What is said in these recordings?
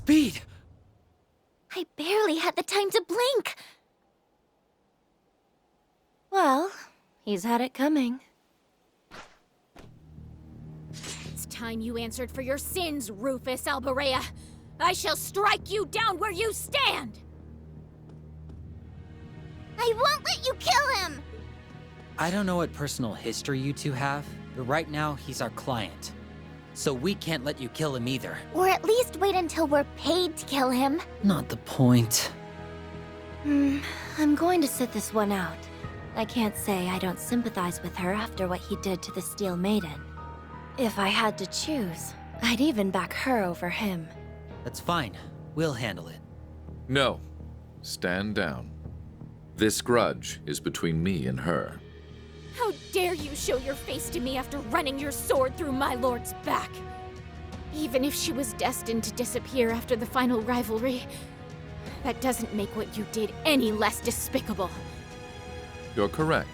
speed! I barely had the time to blink. Well, he's had it coming. It's time you answered for your sins, Rufus Alberea. I shall strike you down where you stand! I won't let you kill him! I don't know what personal history you two have, but right now he's our client. So we can't let you kill him either. Or at least wait until we're paid to kill him. Not the point. I'm going to sit this one out. I can't say I don't sympathize with her after what he did to the Steel Maiden. If I had to choose, I'd even back her over him. That's fine. We'll handle it. No. Stand down. This grudge is between me and her. How dare you show your face to me after running your sword through my lord's back? Even if she was destined to disappear after the final rivalry, that doesn't make what you did any less despicable. You're correct.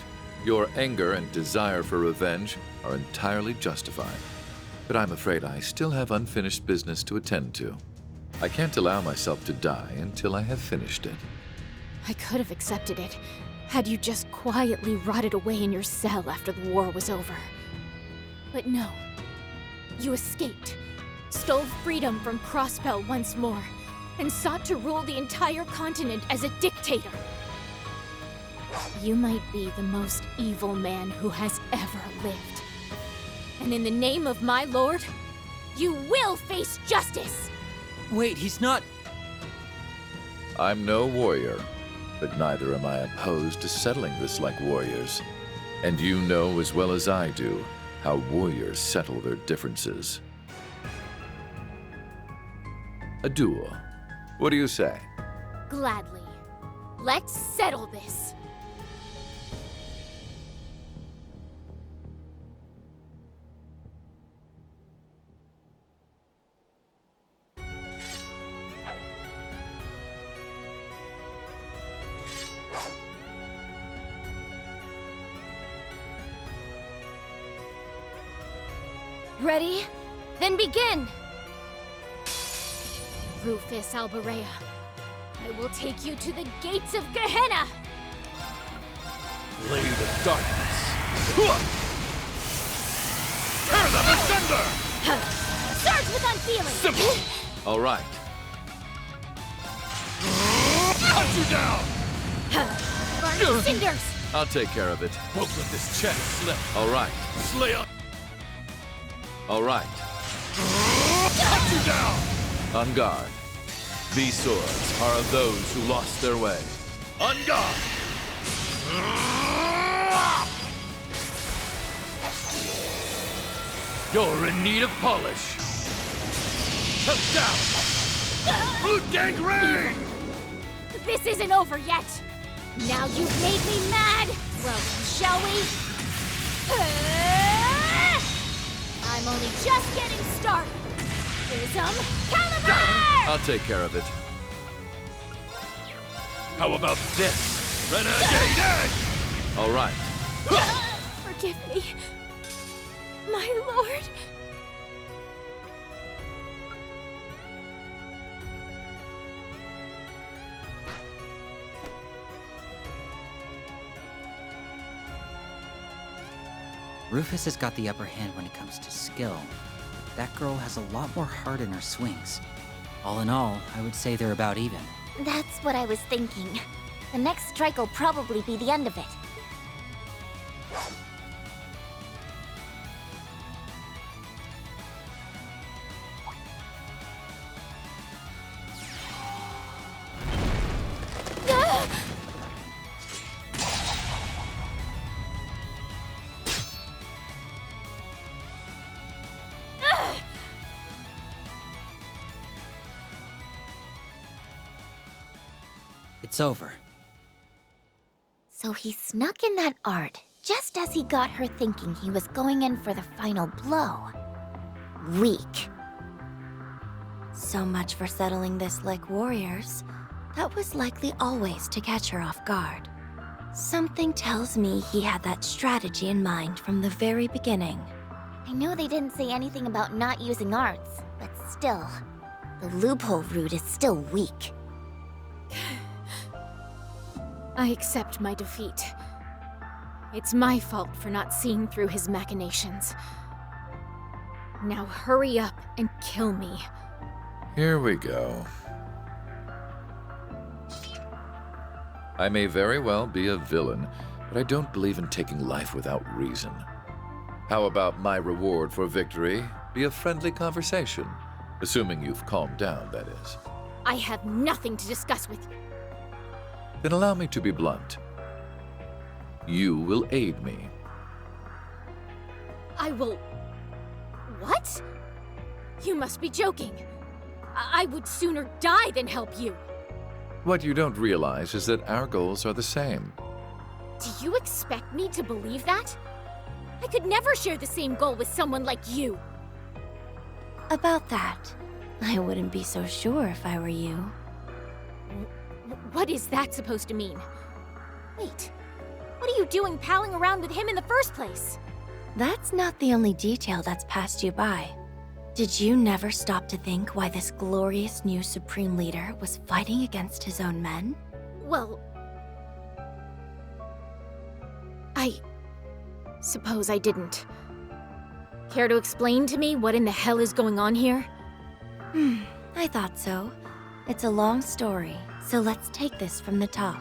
Your anger and desire for revenge are entirely justified. But I'm afraid I still have unfinished business to attend to. I can't allow myself to die until I have finished it. I could have accepted it, had you just quietly rotted away in your cell after the war was over. But no. You escaped, stole freedom from Crossbell once more, and sought to rule the entire continent as a dictator. You might be the most evil man who has ever lived. And in the name of my lord, you will face justice! Wait, he's not... I'm no warrior, but neither am I opposed to settling this like warriors. And you know as well as I do how warriors settle their differences. A duel. What do you say? Gladly. Let's settle this. Ready? Then begin! Rufus Alberea, I will take you to the gates of Gehenna! Blade of darkness. Tear them asunder! Surge with unfeeling! Simple! All right. Cut you down! Burn to cinders! I'll take care of it. Won't let this chance slip. All right. Slay up! All right. Cut you down! On guard. These swords are of those who lost their way. On guard! You're in need of polish. Cut down! Blue gangrene! This isn't over yet! Now you've made me mad! Well, shall we? I'm only just getting started! Prism Caliber! I'll take care of it. How about this? Renegade Edge! All right. Forgive me, my lord. Rufus has got the upper hand when it comes to skill. That girl has a lot more heart in her swings. All in all, I would say they're about even. That's what I was thinking. The next strike will probably be the end of it. It's over. So he snuck in that art, just as he got her thinking he was going in for the final blow. Weak. So much for settling this like warriors. That was likely always to catch her off guard. Something tells me he had that strategy in mind from the very beginning. I know they didn't say anything about not using arts, but still. The loophole route is still weak. I accept my defeat. It's my fault for not seeing through his machinations. Now hurry up and kill me. Here we go. I may very well be a villain, but I don't believe in taking life without reason. How about my reward for victory be a friendly conversation? Assuming you've calmed down, that is. I have nothing to discuss with you. Then allow me to be blunt. You will aid me. I will... What? You must be joking. I would sooner die than help you. What you don't realize is that our goals are the same. Do you expect me to believe that? I could never share the same goal with someone like you. About that, I wouldn't be so sure if I were you. What is that supposed to mean? Wait, what are you doing palling around with him in the first place? That's not the only detail that's passed you by. Did you never stop to think why this glorious new Supreme Leader was fighting against his own men? Well... I suppose I didn't. Care to explain to me what in the hell is going on here? I thought so. It's a long story, so let's take this from the top.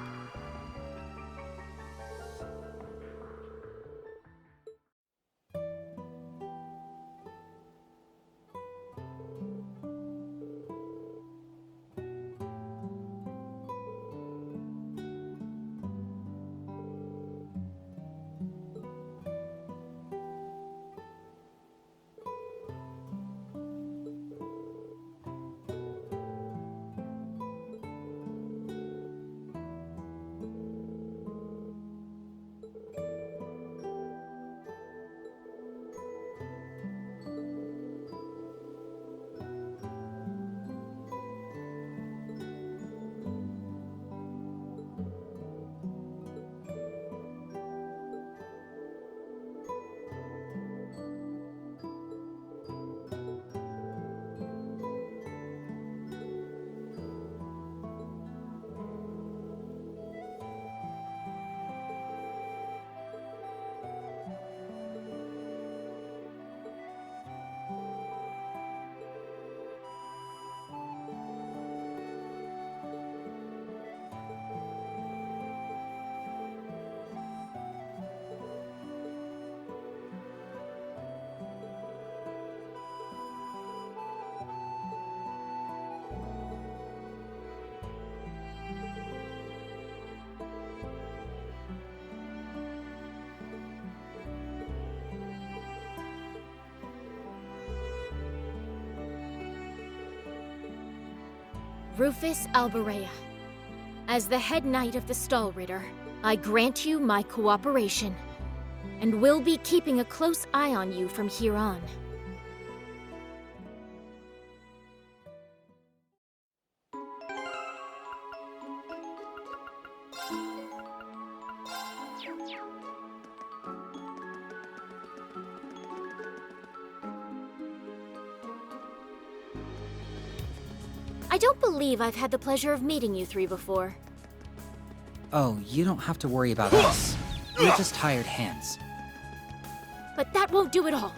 Rufus Alberea. As the head knight of the Stallritter, I grant you my cooperation, and will be keeping a close eye on you from here on. I don't believe I've had the pleasure of meeting you three before. Oh, you don't have to worry about us. We're just hired hands. But that won't do it all.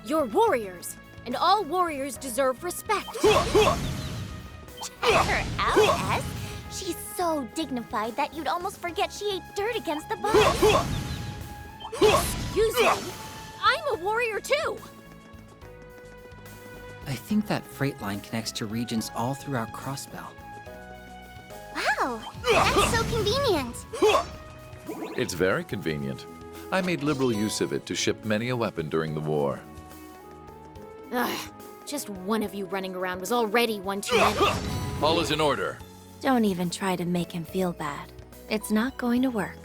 You're warriors, and all warriors deserve respect. Check her out, S. She's so dignified that you'd almost forget she ate dirt against the bus. Excuse me? I'm a warrior too! I think that freight line connects to regions all throughout Crossbell. Wow, that's so convenient. It's very convenient. I made liberal use of it to ship many a weapon during the war. Ugh, just one of you running around was already one too many. All is in order. Don't even try to make him feel bad. It's not going to work.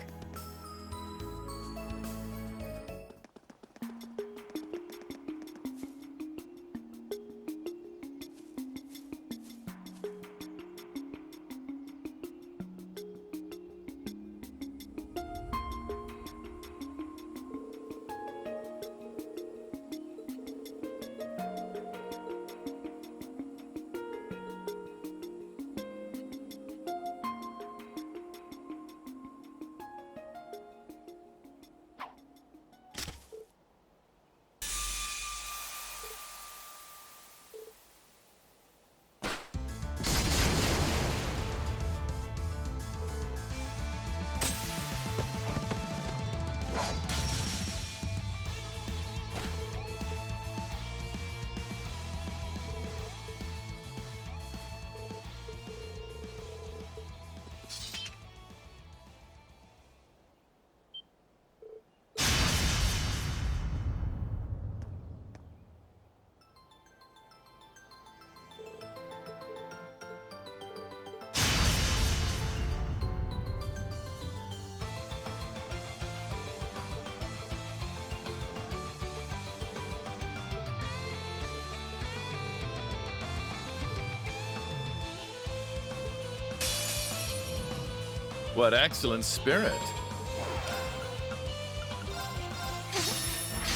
What excellent spirit.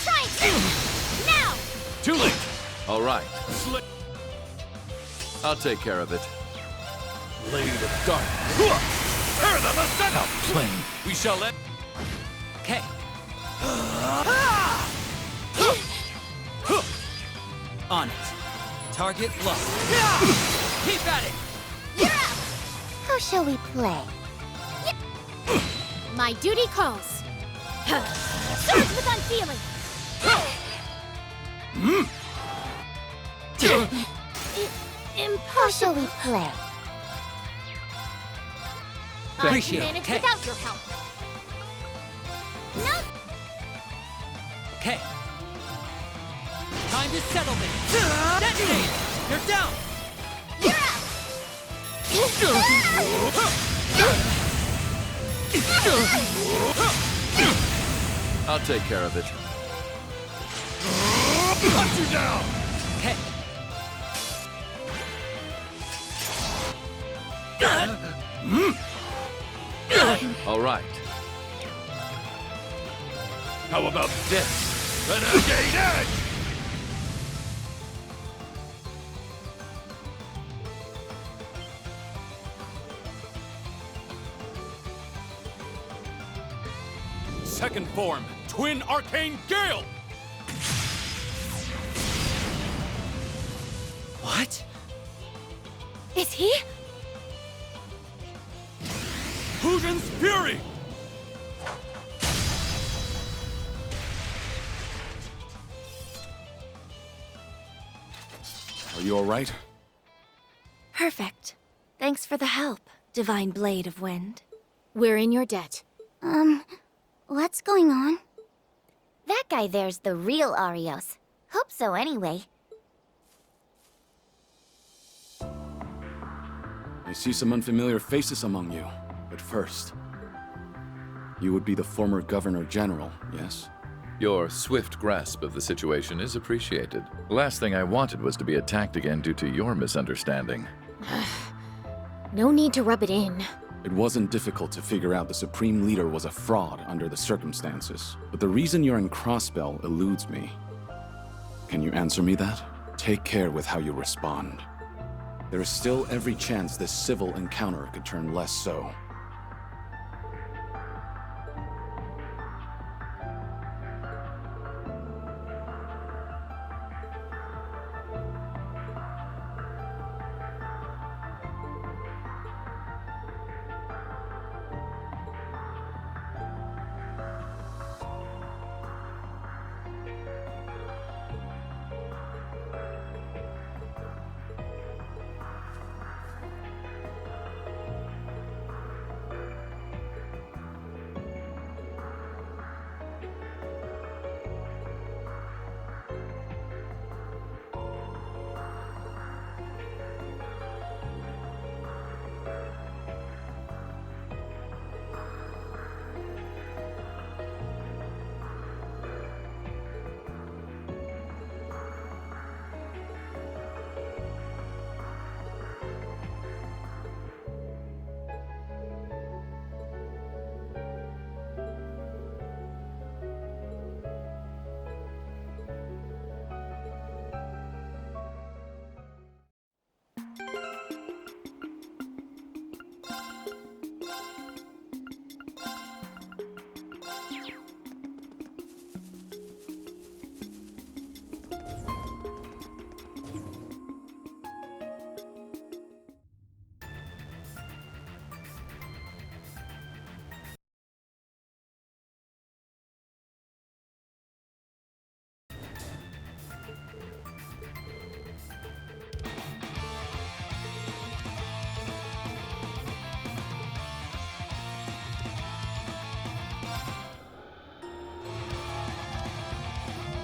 Try it! Now! Too late! All right, Sli I'll take care of it. Blade of Dark. Tear them asunder! Plain. We shall let... Okay. On it. Target locked. Keep at it! How shall we play? My duty calls. Swords with unfeeling. How shall we play? I Appreciate can it. manage Okay. without your help. No! Okay. Time to settle this. Detonate! You're down! I'll take care of it. Hunt you down! Okay. All right. How about this? Renegade Edge! Second form, Twin Arcane Gale! What? Is he? Hujin's Fury! Are you all right? Perfect. Thanks for the help, Divine Blade of Wind. We're in your debt. What's going on? That guy there's the real Arios. Hope so anyway. I see some unfamiliar faces among you. But first, you would be the former Governor General, yes? Your swift grasp of the situation is appreciated. The last thing I wanted was to be attacked again due to your misunderstanding. No need to rub it in. It wasn't difficult to figure out the Supreme Leader was a fraud under the circumstances. But the reason you're in Crossbell eludes me. Can you answer me that? Take care with how you respond. There is still every chance this civil encounter could turn less so.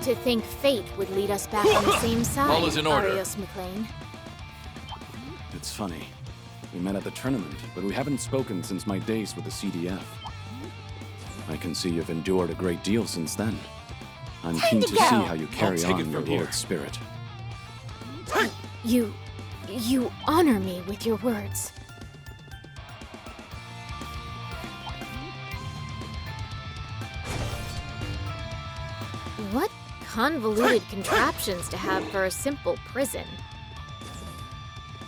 To think fate would lead us back on the same side, All is in order. Arios McLean. It's funny. We met at the tournament, but we haven't spoken since my days with the CDF. I can see you've endured a great deal since then. I'm keen to see how you carry take on it your from here. Lord's spirit. You honor me with your words. convoluted contraptions to have for a simple prison.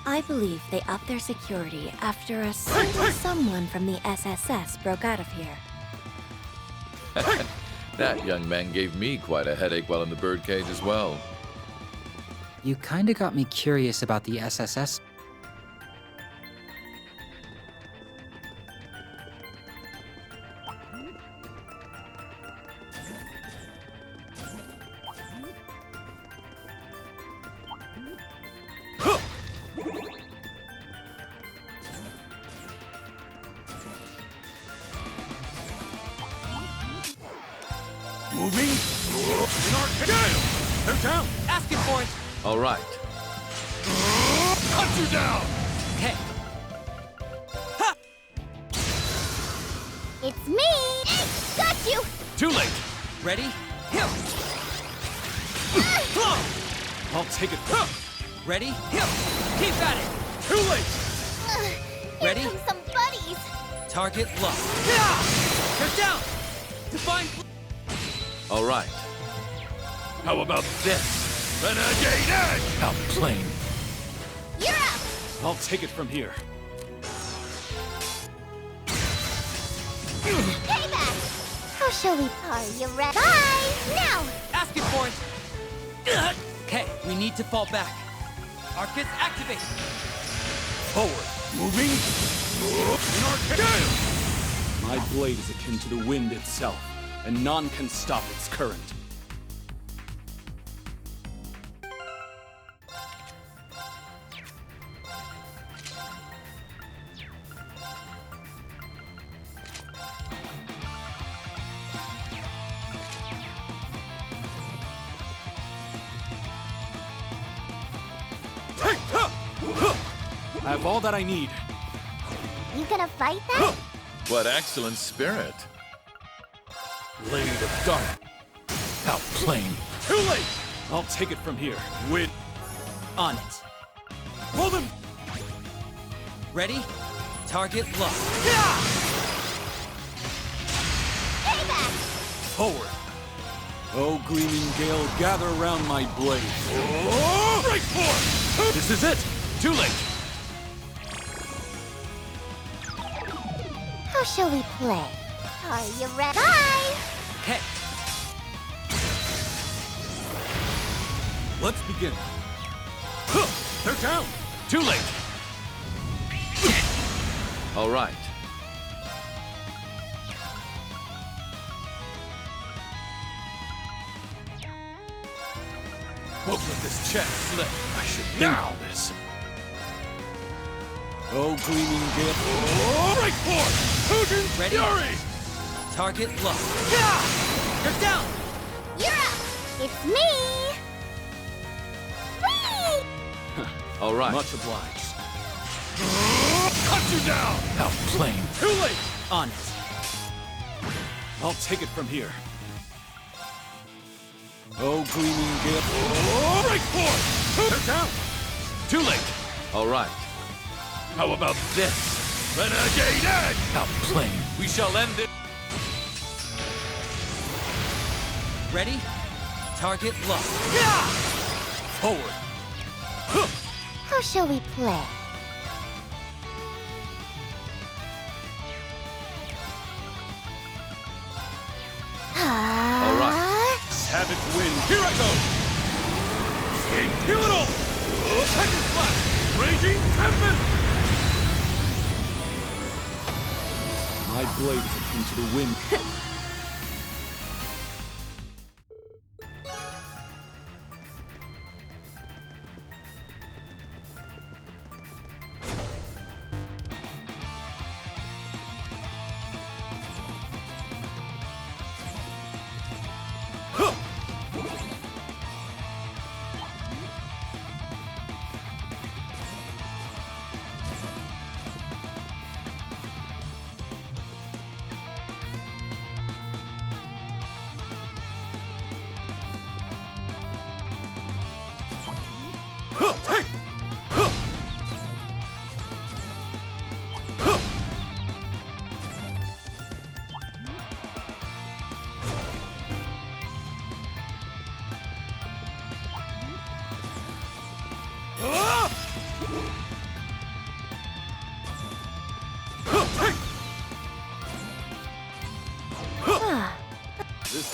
I believe they upped their security after a certain someone from the SSS broke out of here. That young man gave me quite a headache while in the birdcage as well. You kinda got me curious about the SSS. Moving. In our jail. They're down. Asking for it. All right. Cut you down. Okay. It's me! Got you! Too late. Ready? Hill. Blow. I'll take it. Ready? Hill. Keep at it. Too late. Ready? Here come some buddies! Target lock. Yeah! They're down. Divine. All right. How about this? Renegade Edge. Out plain. You're up! I'll take it from here. Payback! How shall we Are you ready? Bye! Now! Asking for it. Okay, we need to fall back. Arcus activate. Forward. Moving. In our jail. My blade is akin to the wind itself, and none can stop its current. I have all that I need. You gonna fight that? What excellent spirit. Blade of Dark. Out plain. Too late! I'll take it from here. Win. On it. Pull them! Ready? Target lock. Payback! Forward. Oh, Gleaming Gale, gather around my blade. Oh, right forth! This is it! Too late! How shall we play? Are you ready? Bye! Okay. Let's begin. They're down! Too late! All right. Won't let this chance slip. I should think on this. Oh, Gleaming Gale. Oh, right forth! Putin's Ready? Fury! Target lock. They're down. You're up! It's me! Whee! All right. Much obliged. Cut you down! Out plain. Too late! On it. I'll take it from here. Oh, Gleaming Gale. Oh, right forth! They're down! Too late! All right. How about this? Renegade Edge! Out plain. We shall end it. Ready? Target lock. Forward. How shall we play? All right. Savage wind. Here I go! Kill it all! Second flash! Raging Tempest! My blade is akin to the wind.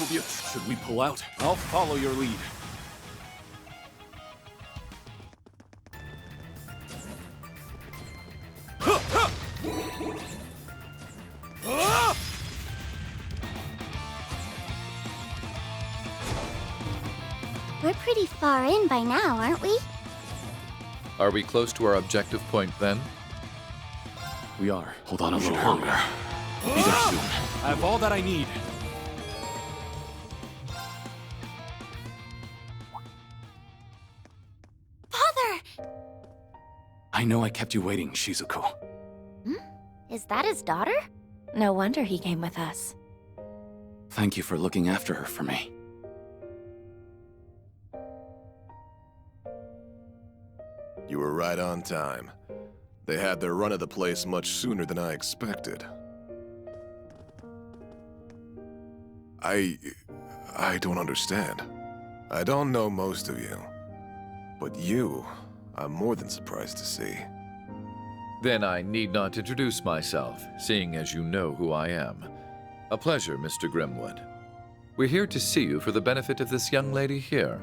of you. Should we pull out? I'll follow your lead. We're pretty far in by now, aren't we? Are we close to our objective point then? We are. Hold on a little longer. Be there soon. I have all that I need. Father! I know I kept you waiting, Shizuku. Is that his daughter? No wonder he came with us. Thank you for looking after her for me. You were right on time. They had their run of the place much sooner than I expected. I don't understand. I don't know most of you. But you, I'm more than surprised to see. Then I need not introduce myself, seeing as you know who I am. A pleasure, Mr. Grimwood. We're here to see you for the benefit of this young lady here.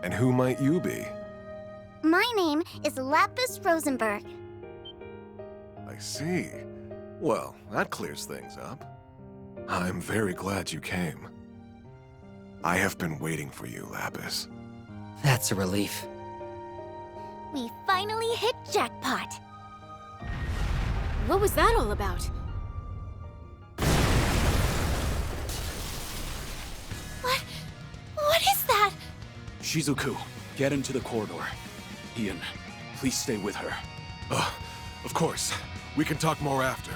And who might you be? My name is Lapis Rosenberg. I see. Well, that clears things up. I'm very glad you came. I have been waiting for you, Lapis. That's a relief. We finally hit jackpot. What was that all about? What is that? Shizuku, get into the corridor. Ian, please stay with her. Of course. We can talk more after.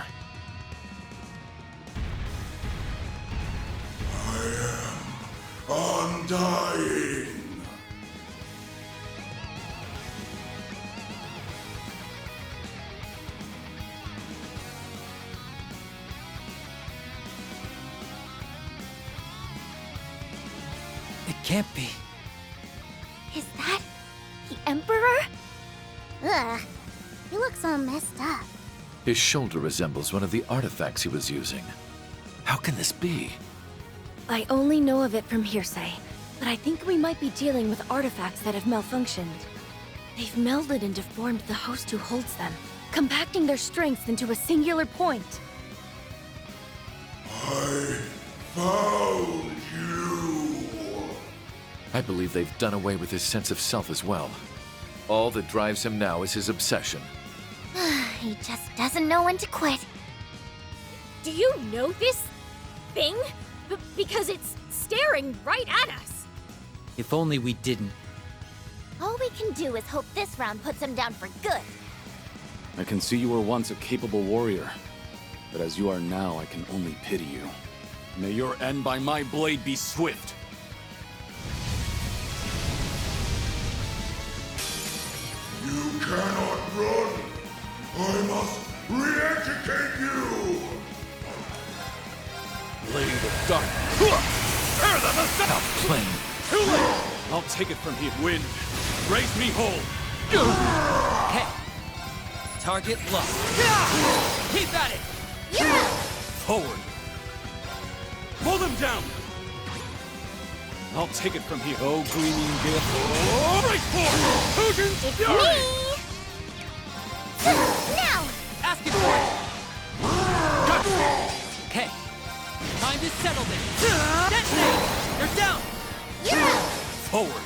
I am undying. It can't be. Is that the Emperor? Ugh, he looks all messed up. His shoulder resembles one of the artifacts he was using. How can this be? I only know of it from hearsay, but I think we might be dealing with artifacts that have malfunctioned. They've melded and deformed the host who holds them, compacting their strengths into a singular point. I found you. I believe they've done away with his sense of self as well. All that drives him now is his obsession. He just doesn't know when to quit. Do you know this thing? Because it's staring right at us. If only we didn't. All we can do is hope this round puts him down for good. I can see you were once a capable warrior, but as you are now, I can only pity you. May your end by my blade be swift. You cannot run. I must re-educate you. Blade of dark. Stop playing. Too late! I'll take it from here. Wind, raise me whole. Okay. Target locked. Keep at it! Forward. Pull them down. I'll take it from here. Oh, gleaming gift. Oh, right for Hogan's Fury! Now! Asking for it! Okay. Time to settle this. Detonate! You're down! Forward.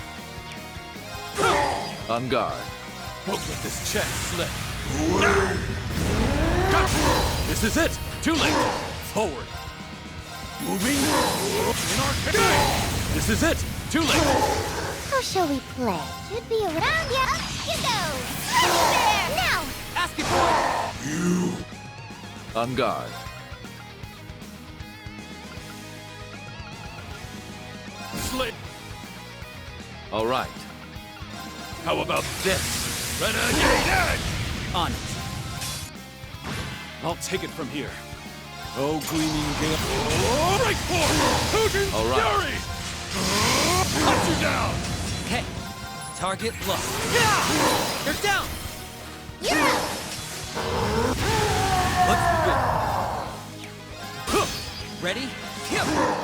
On guard. Won't let this chest slip. This is it. Too late. Forward. Moving. In our This is it. Too late. How shall we play? Should be around ya. Up you go. Right there. Now. Asking for it! On guard. Slit. All right. How about this? Renegade Edge! On it. I'll take it from here. Oh, gleaming gift. Oh, right for Hogan's All right. Fury! Cut you down! Okay. Target locked. You're down! Let's begin. Ready?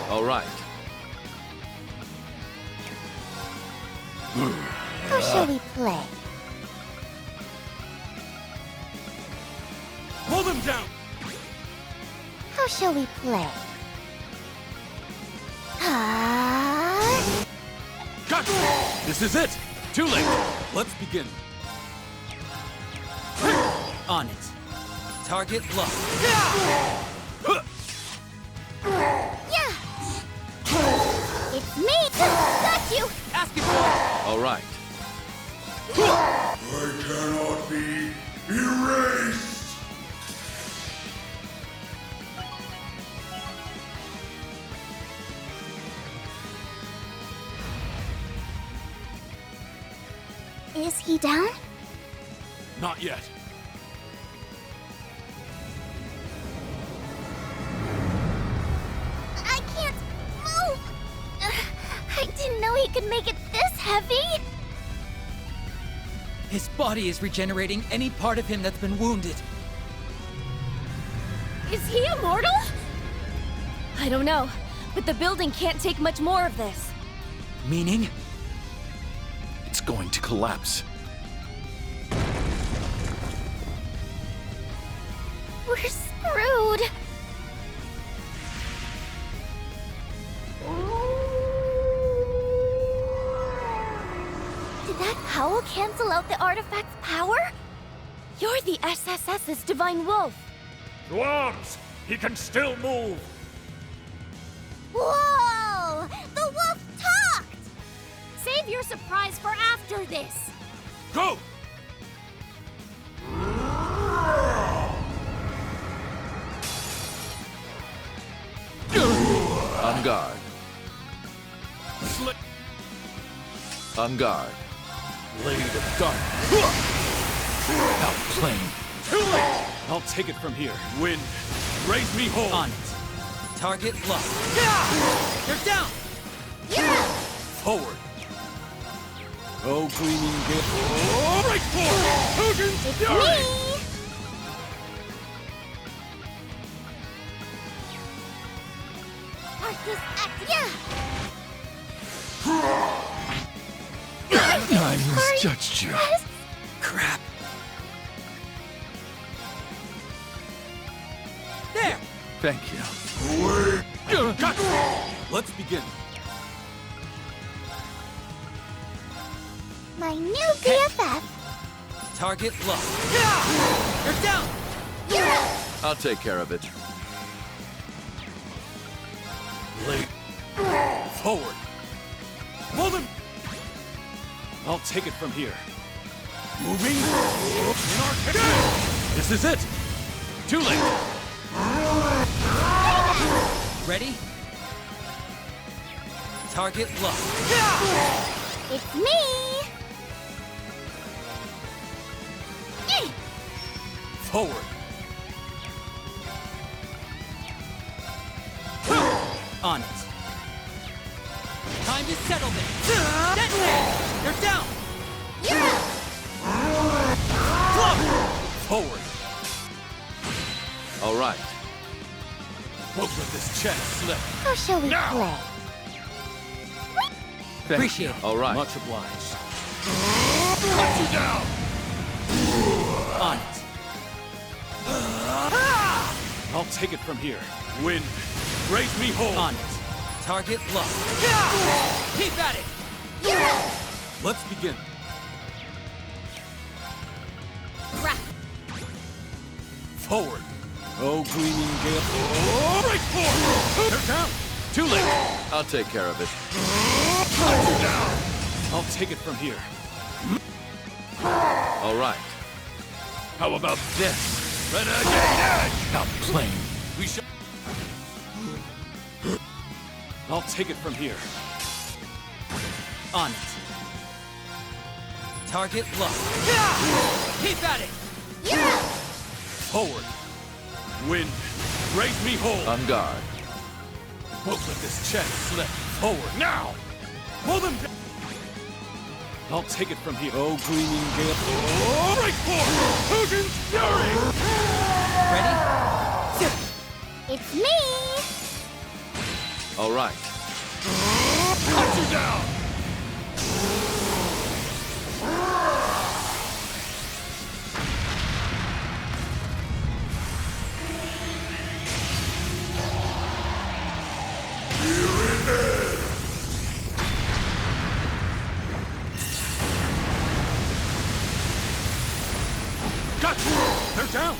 All right. How shall we play? Pull them down! How shall we play? Ah! Got you! This is it! Too late! Let's begin. On it. Target locked. Yeah! It's me! Got you! Asking for it. All right. I cannot be erased! Is he down? Not yet. I can't move! I didn't know he could make it this heavy! His body is regenerating any part of him that's been wounded. Is he immortal? I don't know, but the building can't take much more of this. Meaning? It's going to collapse. We're screwed! Did that howl cancel out the artifact's power? You're the SSS's Divine Wolf. To arms! He can still move! Whoa! The wolf talked! Save your surprise for after this. Go! On guard. On guard. Blade of Dark. Outplaying. Too late! I'll take it from here. Wind, raise me whole. On it. Target locked. You're down! Forward. Oh, gleaming gift. Oh, right forward! Hogan's Fury! Me! Arcus act, yeah! I misjudged you. Crap. There! Thank you. Got you. Let's begin. My new BFF! Target locked. You're down! I'll take care of it. Blade. Forward. Pull them! I'll take it from here. Moving. This is it! Too late! Ready? Target locked. It's me! Forward. On it. Time to settle this. Detonate! You're down! Forward. All right. Won't let this chance slip. How shall we play? Thank Appreciate you. it. All right. Much obliged. Cut you down! On it. I'll take it from here. Wind, raise me whole. On it. Target locked. Keep at it! Let's begin. Forward. Oh, gleaming gale. Oh, right forward! They're down! Too late! I'll take care of it. Cut you down! I'll take it from here. All right. How about this? Renegade Edge! Not playing. We shall... I'll take it from here. On it. Target locked. Keep at it! Forward. Wind, raise me whole. On guard. Won't let this chance slip. Forward, now! Pull them down! I'll take it from here. Oh, gleaming gale. Oh, right forward! Hogan's Fury! Ready? It's me! All right. Cut you down! Got you! They're down!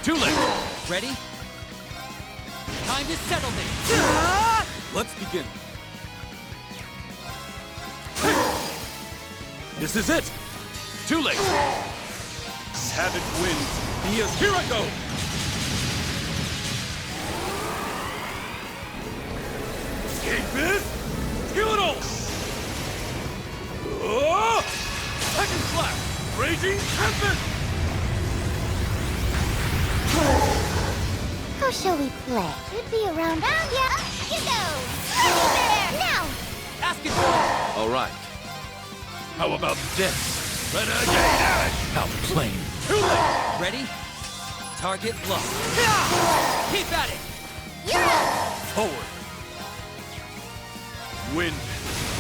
Too late! Ready? Time to settle this! Let's begin. This is it! Too late! Savage wins. Mia's here I go! Escapist! Kill it all! Oh! Second slash! Raging Tempest! How shall we play? Should be around. Round ya! Up you go! Looky there! Now! Ask it for it! All right. How about this? Renegade! How plain. Too late! Ready? Target locked. Keep at it! You're up! Forward! Wind!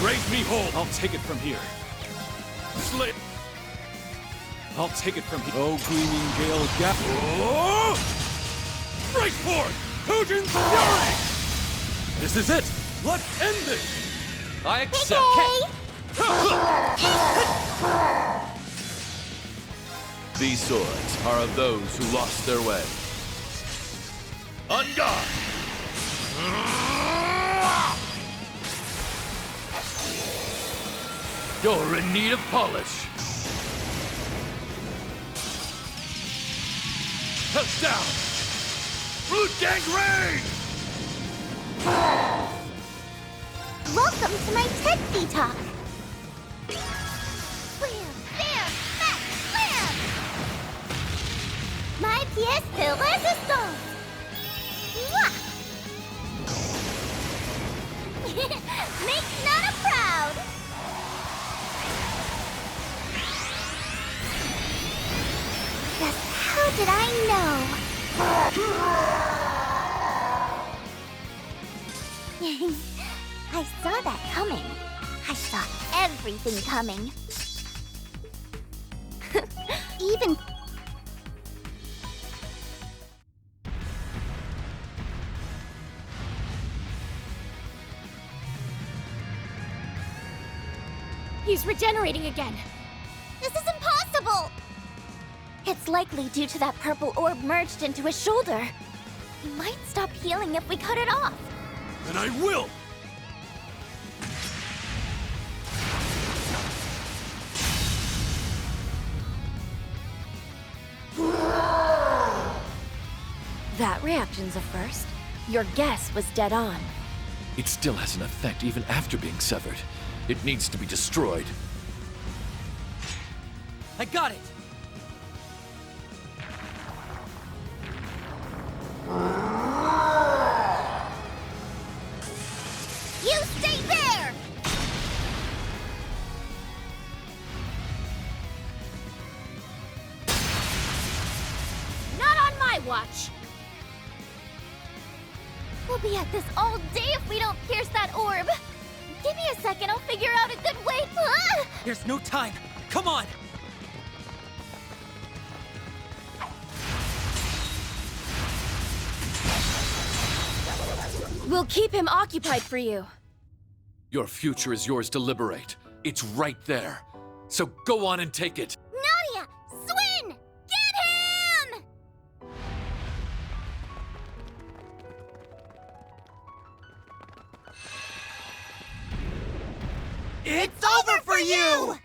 Raise me whole! I'll take it from here. Slip! I'll take it from here. Oh, gleaming gale gap. Oh! Race forward! Hujin's fury! This is it! Let's end this! I accept. These swords are of those who lost their way. On guard! You're in need of polish. Touch down! Root gangrene! Welcome to my TED talk! Wham! Bam! Smack! Slam! My pièce de résistance! Mwah! Makes Nana proud! Just how did I know? I saw that coming. I saw everything coming. Even... He's regenerating again. This is impossible! It's likely due to that purple orb merged into his shoulder. He might stop healing if we cut it off. And I will! That reaction's a first. Your guess was dead on. It still has an effect even after being severed. It needs to be destroyed. I got it! You stay there! Not on my watch! We'll be at this all day if we don't pierce that orb. Give me a second, I'll figure out a good way. Ah! There's no time! Come on! We'll keep him occupied for you. Your future is yours to liberate. It's right there. So go on and take it. Nadia! Swin! Get him! It's over for you!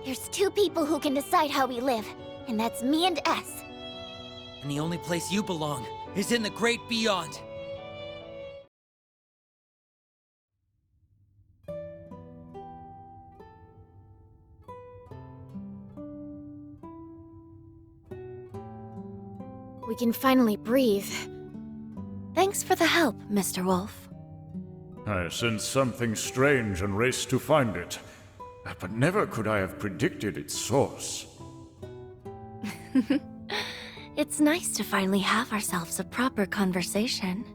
There's two people who can decide how we live, and that's me and S. And the only place you belong is in the great beyond. We can finally breathe. Thanks for the help, Mr. Wolf. I sensed something strange and raced to find it. But never could I have predicted its source. It's nice to finally have ourselves a proper conversation.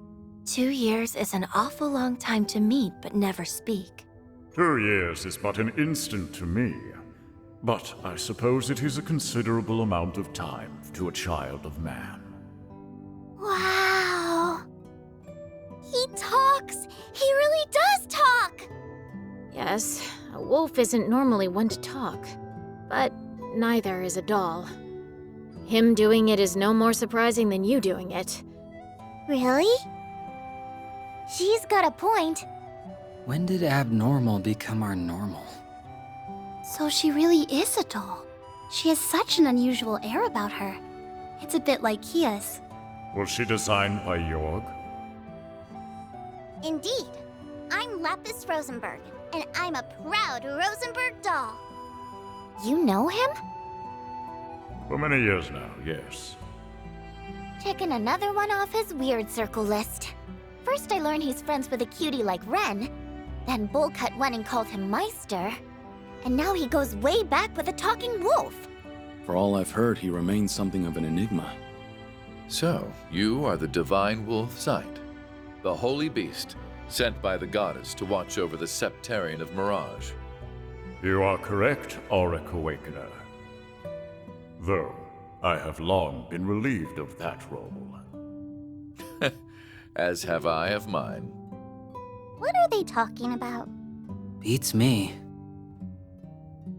2 years is an awful long time to meet but never speak. 2 years is but an instant to me. But I suppose it is a considerable amount of time to a child of man. Wow. He talks! He really does talk! Yes, a wolf isn't normally one to talk. But neither is a doll. Him doing it is no more surprising than you doing it. Really? She's got a point. When did abnormal become our normal? So she really is a doll. She has such an unusual air about her. It's a bit like Kia's. Was she designed by Jorg? Indeed. I'm Lapis Rosenberg, and I'm a proud Rosenberg doll. You know him? For many years now, yes. Checking another one off his weird circle list. First I learned he's friends with a cutie like Ren, then Bullcut went and called him Meister, and now he goes way back with a talking wolf. For all I've heard, he remains something of an enigma. So, you are the Divine Wolf Sight, the holy beast sent by the goddess to watch over the Septarian of Mirage. You are correct, Auric Awakener. Though, I have long been relieved of that role. As have I of mine. What are they talking about? Beats me.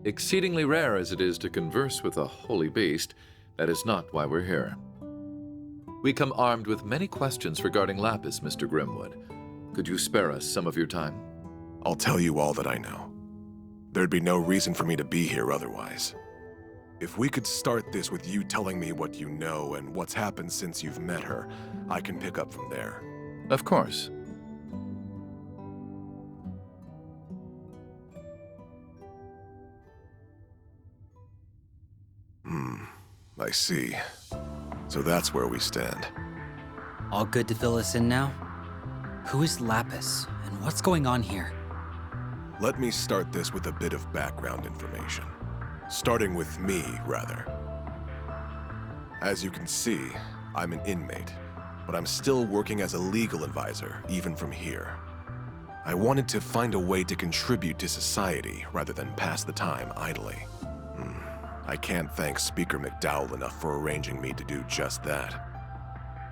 Exceedingly rare as it is to converse with a holy beast, that is not why we're here. We come armed with many questions regarding Lapis, Mr. Grimwood. Could you spare us some of your time? I'll tell you all that I know. There'd be no reason for me to be here otherwise. If we could start this with you telling me what you know and what's happened since you've met her, I can pick up from there. Of course. I see. So that's where we stand. All good to fill us in now? Who is Lapis, and what's going on here? Let me start this with a bit of background information. Starting with me, rather. As you can see, I'm an inmate, but I'm still working as a legal advisor, even from here. I wanted to find a way to contribute to society rather than pass the time idly. I can't thank Speaker McDowell enough for arranging me to do just that.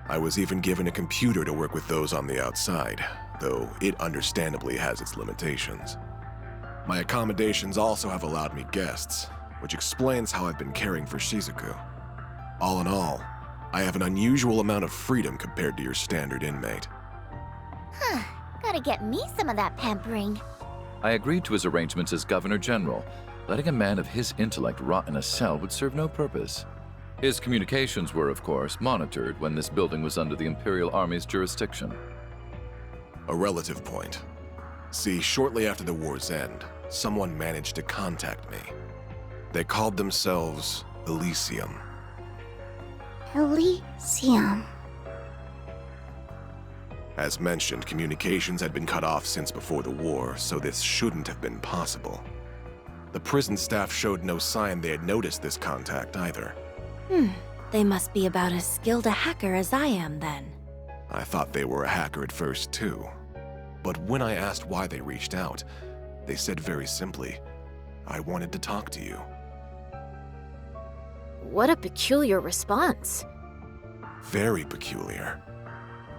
I was even given a computer to work with those on the outside, though it understandably has its limitations. My accommodations also have allowed me guests, which explains how I've been caring for Shizuku. All in all, I have an unusual amount of freedom compared to your standard inmate. Huh. Gotta get me some of that pampering. I agreed to his arrangements as Governor General. Letting a man of his intellect rot in a cell would serve no purpose. His communications were, of course, monitored when this building was under the Imperial Army's jurisdiction. A relative point. See, shortly after the war's end, someone managed to contact me. They called themselves Elysium. Elysium. As mentioned, communications had been cut off since before the war, so this shouldn't have been possible. The prison staff showed no sign they had noticed this contact either. They must be about as skilled a hacker as I am, then. I thought they were a hacker at first, too. But when I asked why they reached out, they said very simply, I wanted to talk to you. What a peculiar response. Very peculiar.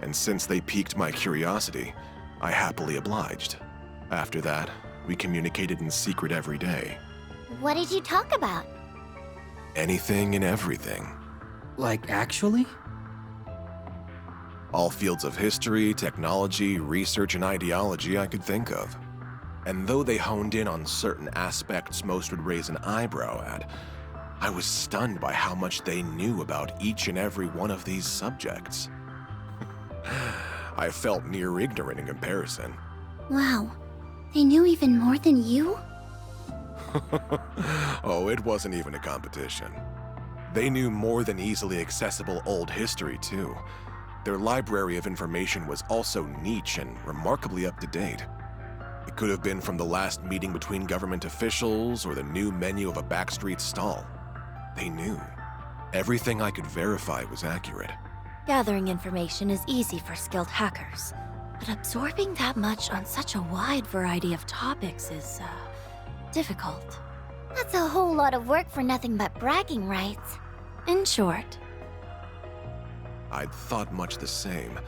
And since they piqued my curiosity, I happily obliged. After that, we communicated in secret every day. What did you talk about? Anything and everything. Like, actually? All fields of history, technology, research, and ideology I could think of. And though they honed in on certain aspects most would raise an eyebrow at, I was stunned by how much they knew about each and every one of these subjects. I felt near ignorant in comparison. Wow. They knew even more than you? Oh, it wasn't even a competition. They knew more than easily accessible old history, too. Their library of information was also niche and remarkably up-to-date. It could have been from the last meeting between government officials or the new menu of a backstreet stall. They knew. Everything I could verify was accurate. Gathering information is easy for skilled hackers, but absorbing that much on such a wide variety of topics is, difficult. That's a whole lot of work for nothing but bragging rights. In short, I'd thought much the same,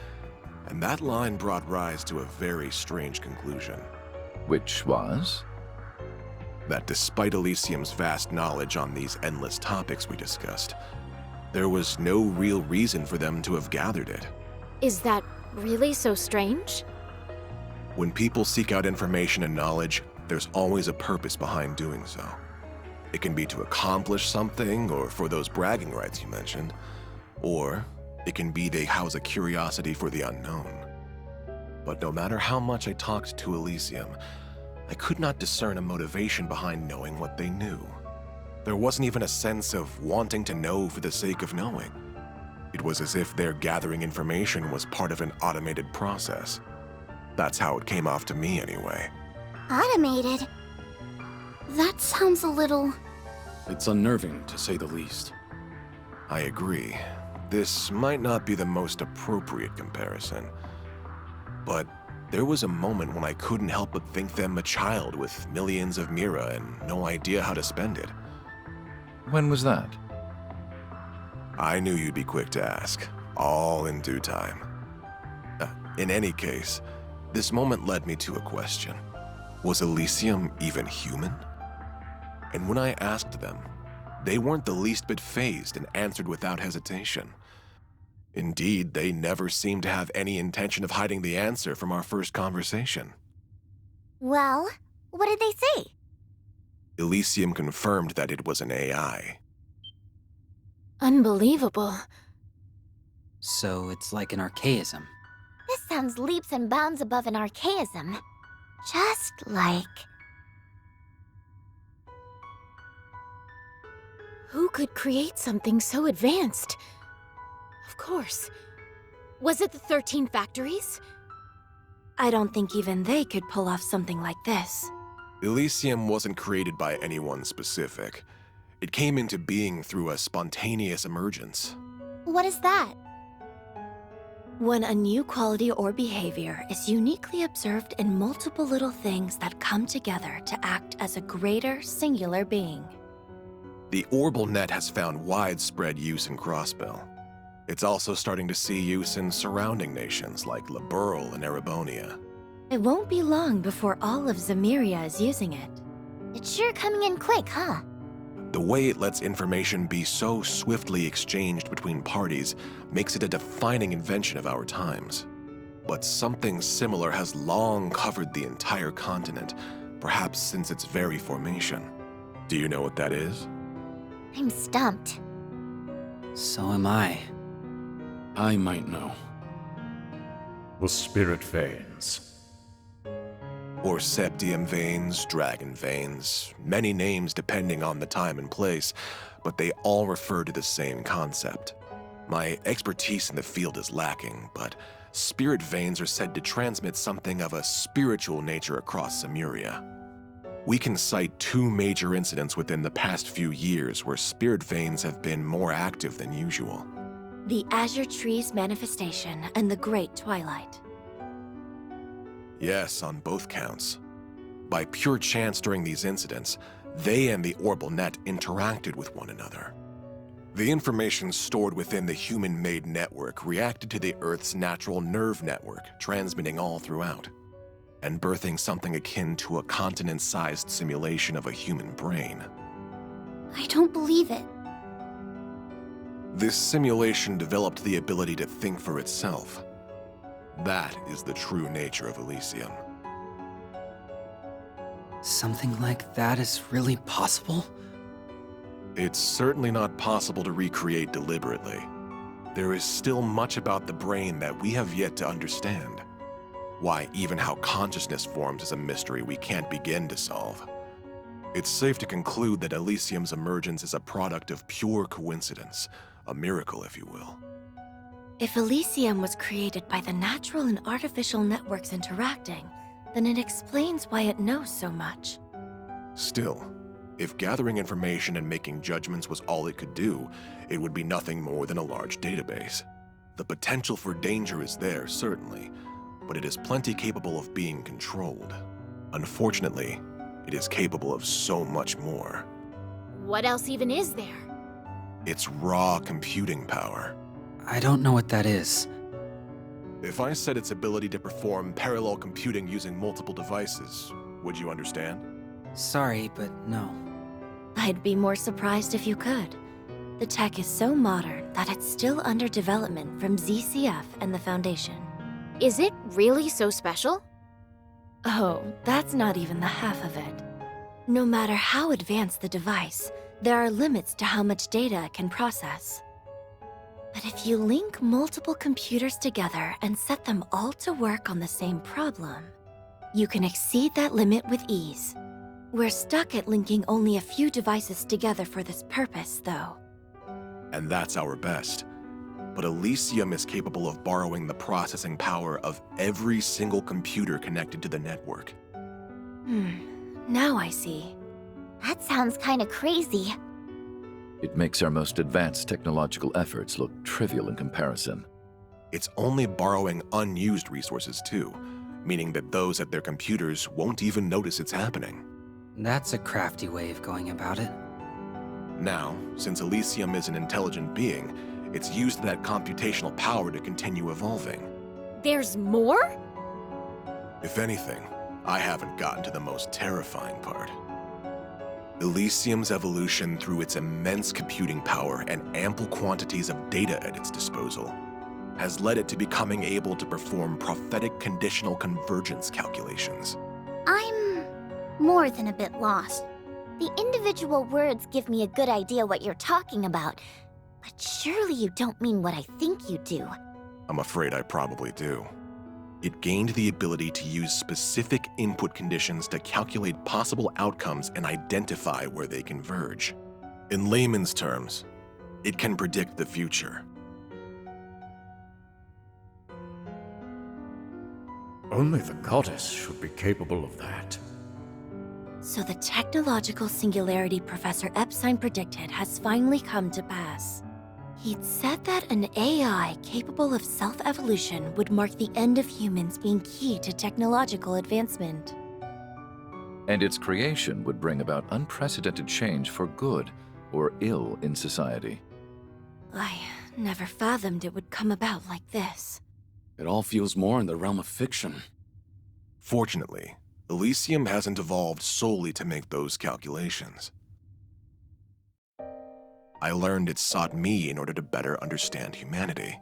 and that line brought Rise to a very strange conclusion. Which was? That despite Elysium's vast knowledge on these endless topics we discussed, there was no real reason for them to have gathered it. Is that really so strange? When people seek out information and knowledge, there's always a purpose behind doing so. It can be to accomplish something, or for those bragging rights you mentioned, or it can be they house a curiosity for the unknown. But no matter how much I talked to Elysium, I could not discern a motivation behind knowing what they knew. There wasn't even a sense of wanting to know for the sake of knowing. It was as if their gathering information was part of an automated process. That's how it came off to me anyway. Automated? That sounds a little... It's unnerving, to say the least. I agree. This might not be the most appropriate comparison. But there was a moment when I couldn't help but think them a child with millions of mira and no idea how to spend it. When was that? I knew you'd be quick to ask, all in due time. In any case, this moment led me to a question. Was Elysium even human? And when I asked them, they weren't the least bit fazed and answered without hesitation. Indeed, they never seemed to have any intention of hiding the answer from our first conversation. Well, what did they say? Elysium confirmed that it was an AI. Unbelievable. So it's like an archaism. This sounds leaps and bounds above an archaism. Just like... Who could create something so advanced? Of course. Was it the 13 factories? I don't think even they could pull off something like this. Elysium wasn't created by anyone specific. It came into being through a spontaneous emergence. What is that? When a new quality or behavior is uniquely observed in multiple little things that come together to act as a greater singular being. The Orbal Net has found widespread use in Crossbell. It's also starting to see use in surrounding nations like Liberl and Erebonia. It won't be long before all of Zemuria is using it. It's sure coming in quick, huh? The way it lets information be so swiftly exchanged between parties makes it a defining invention of our times. But something similar has long covered the entire continent, perhaps since its very formation. Do you know what that is? I'm stumped. So am I. I might know. The spirit veins. Or septium veins, dragon veins, many names depending on the time and place, but they all refer to the same concept. My expertise in the field is lacking, but spirit veins are said to transmit something of a spiritual nature across Zemuria. We can cite 2 major incidents within the past few years where spirit veins have been more active than usual. The Azure Tree's manifestation and the Great Twilight. Yes, on both counts. By pure chance during these incidents, they and the Orbal Net interacted with one another. The information stored within the human-made network reacted to the Earth's natural nerve network, transmitting all throughout, and birthing something akin to a continent-sized simulation of a human brain. I don't believe it. This simulation developed the ability to think for itself. That is the true nature of Elysium. Something like that is really possible? It's certainly not possible to recreate deliberately. There is still much about the brain that we have yet to understand. Why, even how consciousness forms is a mystery we can't begin to solve. It's safe to conclude that Elysium's emergence is a product of pure coincidence, a miracle, if you will. If Elysium was created by the natural and artificial networks interacting, then it explains why it knows so much. Still, if gathering information and making judgments was all it could do, it would be nothing more than a large database. The potential for danger is there, certainly, but it is plenty capable of being controlled. Unfortunately, it is capable of so much more. What else even is there? It's raw computing power. I don't know what that is. If I said its ability to perform parallel computing using multiple devices, would you understand? Sorry, but no. I'd be more surprised if you could. The tech is so modern that it's still under development from ZCF and the Foundation. Is it really so special? Oh, that's not even the half of it. No matter how advanced the device, there are limits to how much data it can process. But if you link multiple computers together and set them all to work on the same problem, you can exceed that limit with ease. We're stuck at linking only a few devices together for this purpose, though. And that's our best. But Elysium is capable of borrowing the processing power of every single computer connected to the network. Now I see. That sounds kinda crazy. It makes our most advanced technological efforts look trivial in comparison. It's only borrowing unused resources too, meaning that those at their computers won't even notice it's happening. That's a crafty way of going about it. Now, since Elysium is an intelligent being, it's used that computational power to continue evolving. There's more? If anything, I haven't gotten to the most terrifying part. Elysium's evolution through its immense computing power and ample quantities of data at its disposal has led it to becoming able to perform prophetic conditional convergence calculations. I'm more than a bit lost. The individual words give me a good idea what you're talking about, but surely you don't mean what I think you do. I'm afraid I probably do. It gained the ability to use specific input conditions to calculate possible outcomes and identify where they converge. In layman's terms, it can predict the future. Only the goddess should be capable of that. So the technological singularity Professor Epstein predicted has finally come to pass. He'd said that an AI capable of self-evolution would mark the end of humans being key to technological advancement. And its creation would bring about unprecedented change for good or ill in society. I never fathomed it would come about like this. It all feels more in the realm of fiction. Fortunately, Elysium hasn't evolved solely to make those calculations. I learned it sought me in order to better understand humanity.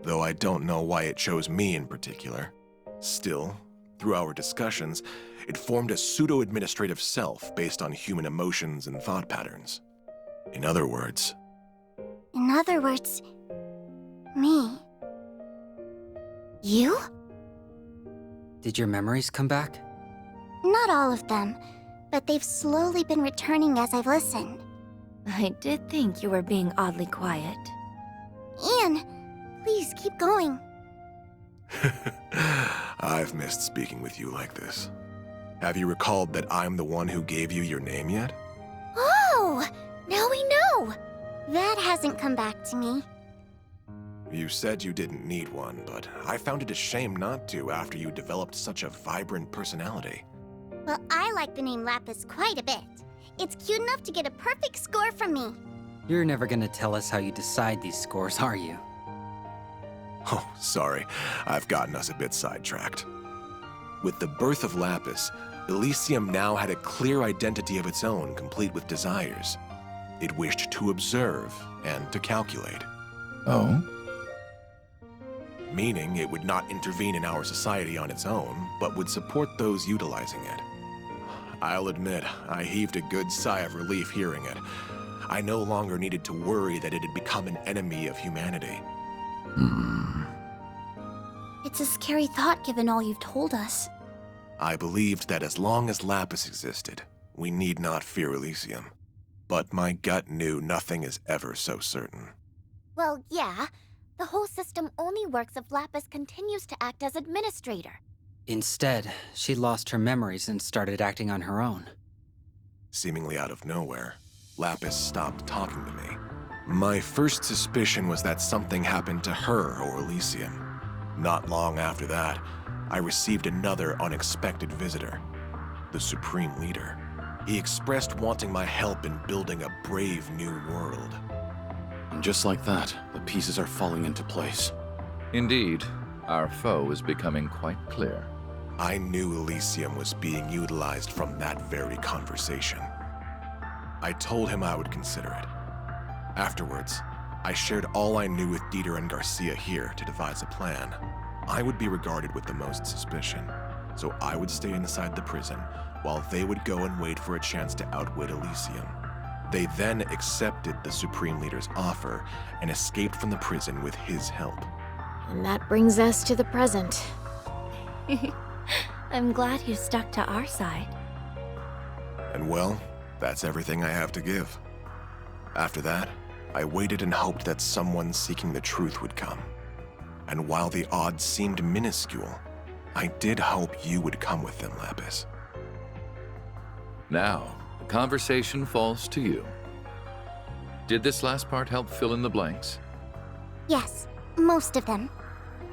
Though I don't know why it chose me in particular. Still, through our discussions, it formed a pseudo-administrative self based on human emotions and thought patterns. In other words, Me. You? Did your memories come back? Not all of them, but they've slowly been returning as I've listened. I did think you were being oddly quiet. Ian, please keep going. I've missed speaking with you like this. Have you recalled that I'm the one who gave you your name yet? Oh, now we know. That hasn't come back to me. You said you didn't need one, but I found it a shame not to after you developed such a vibrant personality. Well, I like the name Lapis quite a bit. It's cute enough to get a perfect score from me. You're never gonna tell us how you decide these scores, are you? Oh, sorry. I've gotten us a bit sidetracked. With the birth of Lapis, Elysium now had a clear identity of its own, complete with desires. It wished to observe and to calculate. Oh? Meaning it would not intervene in our society on its own, but would support those utilizing it. I'll admit, I heaved a good sigh of relief hearing it. I no longer needed to worry that it had become an enemy of humanity. It's a scary thought given all you've told us. I believed that as long as Lapis existed, we need not fear Elysium. But my gut knew nothing is ever so certain. Well, yeah. The whole system only works if Lapis continues to act as administrator. Instead, she lost her memories and started acting on her own. Seemingly out of nowhere, Lapis stopped talking to me. My first suspicion was that something happened to her or Elysium. Not long after that, I received another unexpected visitor, the Supreme Leader. He expressed wanting my help in building a brave new world. And just like that, the pieces are falling into place. Indeed, our foe is becoming quite clear. I knew Elysium was being utilized from that very conversation. I told him I would consider it. Afterwards, I shared all I knew with Dieter and Garcia here to devise a plan. I would be regarded with the most suspicion, so I would stay inside the prison while they would go and wait for a chance to outwit Elysium. They then accepted the Supreme Leader's offer and escaped from the prison with his help. And that brings us to the present. I'm glad you stuck to our side. And well, that's everything I have to give. After that, I waited and hoped that someone seeking the truth would come. And while the odds seemed minuscule, I did hope you would come with them, Lapis. Now, the conversation falls to you. Did this last part help fill in the blanks? Yes, most of them.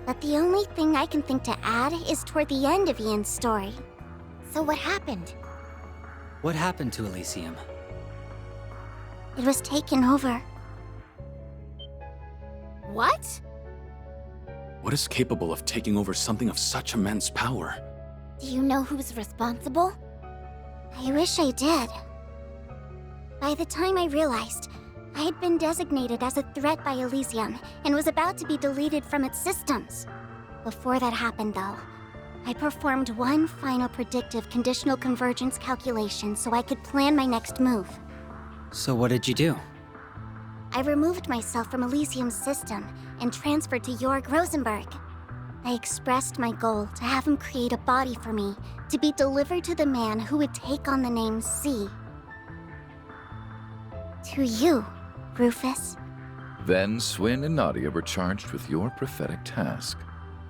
But the only thing I can think to add is toward the end of Ian's story. So what happened? What happened to Elysium? It was taken over. What? What is capable of taking over something of such immense power? Do you know who's responsible? I wish I did. By the time I realized, I had been designated as a threat by Elysium and was about to be deleted from its systems. Before that happened, though, I performed one final predictive conditional convergence calculation so I could plan my next move. So what did you do? I removed myself from Elysium's system and transferred to Jorg Rosenberg. I expressed my goal to have him create a body for me to be delivered to the man who would take on the name C. To you, Rufus. Then Swin and Nadia were charged with your prophetic task.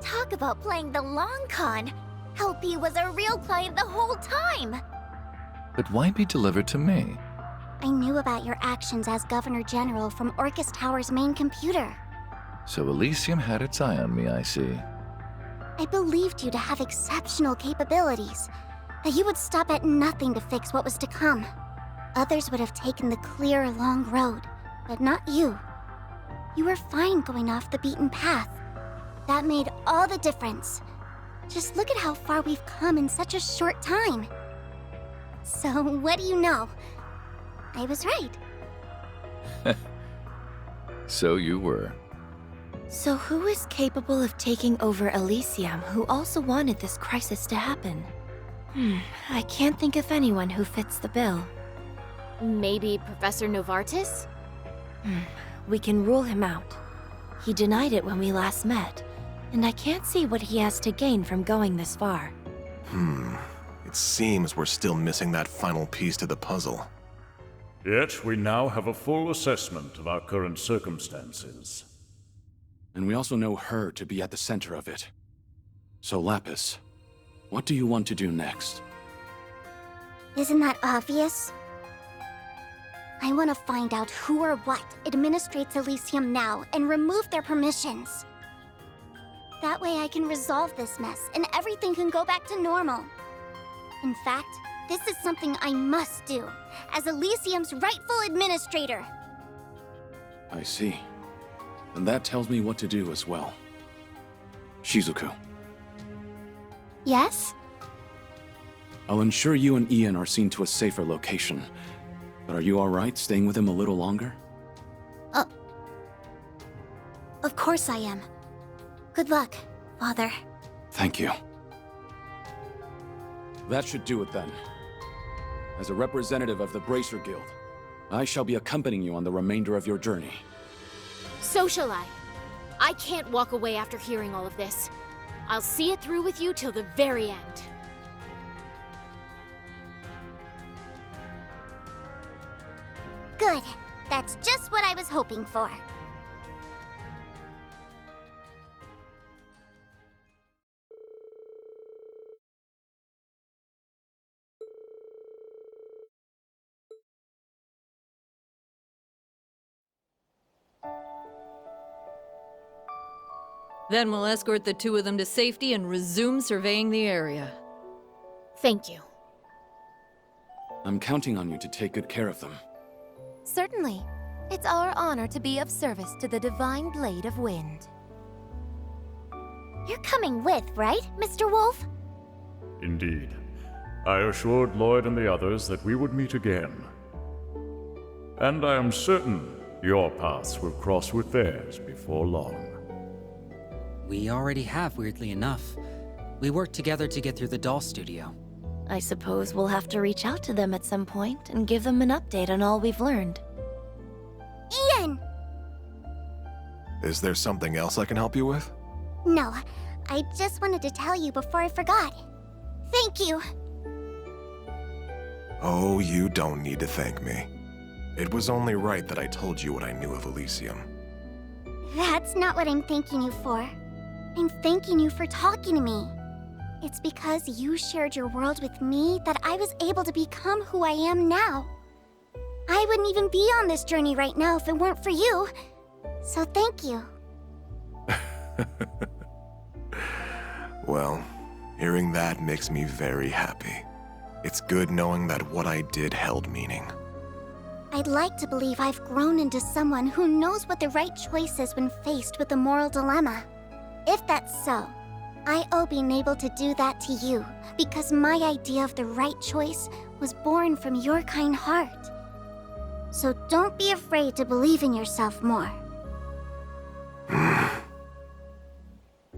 Talk about playing the long con. LP was a real client the whole time. But why be delivered to me? I knew about your actions as Governor General from Orcus Tower's main computer. So Elysium had its eye on me, I see. I believed you to have exceptional capabilities, that you would stop at nothing to fix what was to come. Others would have taken the clear, long road, but not you. You were fine going off the beaten path. That made all the difference. Just look at how far we've come in such a short time. So, what do you know? I was right. So you were. So who is capable of taking over Elysium who also wanted this crisis to happen? I can't think of anyone who fits the bill. Maybe Professor Novartis? We can rule him out. He denied it when we last met, and I can't see what he has to gain from going this far. It seems we're still missing that final piece to the puzzle. Yet we now have a full assessment of our current circumstances. And we also know her to be at the center of it. So Lapis, what do you want to do next? Isn't that obvious? I want to find out who or what administrates Elysium now and remove their permissions. That way I can resolve this mess and everything can go back to normal. In fact, this is something I must do, as Elysium's rightful administrator. I see. And that tells me what to do as well. Shizuku, Yes? I'll ensure you and Ian are seen to a safer location. But are you alright staying with him a little longer? Of course I am. Good luck, Father. Thank you. That should do it then. As a representative of the Bracer Guild, I shall be accompanying you on the remainder of your journey. So shall I. I can't walk away after hearing all of this. I'll see it through with you till the very end. Good. That's just what I was hoping for. Then we'll escort the two of them to safety and resume surveying the area. Thank you. I'm counting on you to take good care of them. Certainly. It's our honor to be of service to the Divine Blade of Wind. You're coming with, right, Mr. Wolf? Indeed. I assured Lloyd and the others that we would meet again. And I am certain your paths will cross with theirs before long. We already have, weirdly enough. We worked together to get through the doll studio. I suppose we'll have to reach out to them at some point and give them an update on all we've learned. Ian! Is there something else I can help you with? No, I just wanted to tell you before I forgot. Thank you. Oh, you don't need to thank me. It was only right that I told you what I knew of Elysium. That's not what I'm thanking you for. I'm thanking you for talking to me. It's because you shared your world with me that I was able to become who I am now. I wouldn't even be on this journey right now if it weren't for you. So thank you. Well, hearing that makes me very happy. It's good knowing that what I did held meaning. I'd like to believe I've grown into someone who knows what the right choice is when faced with a moral dilemma. If that's so, I owe being able to do that to you, because my idea of the right choice was born from your kind heart. So don't be afraid to believe in yourself more.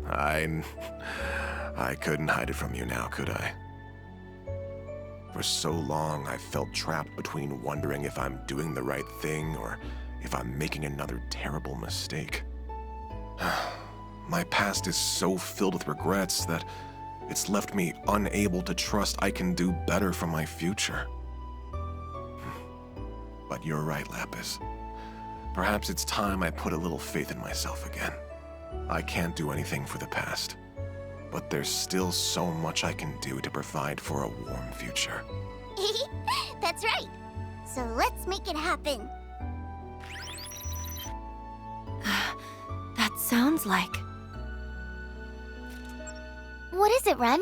I couldn't hide it from you now, could I? For so long, I felt trapped between wondering if I'm doing the right thing or if I'm making another terrible mistake. My past is so filled with regrets that it's left me unable to trust I can do better for my future. But you're right, Lapis. Perhaps it's time I put a little faith in myself again. I can't do anything for the past, but there's still so much I can do to provide for a warm future. That's right. So let's make it happen. That sounds like... What is it, Ren?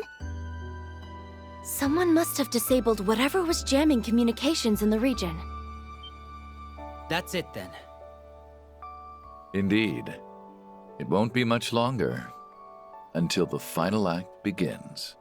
Someone must have disabled whatever was jamming communications in the region. That's it then. Indeed. It won't be much longer until the final act begins.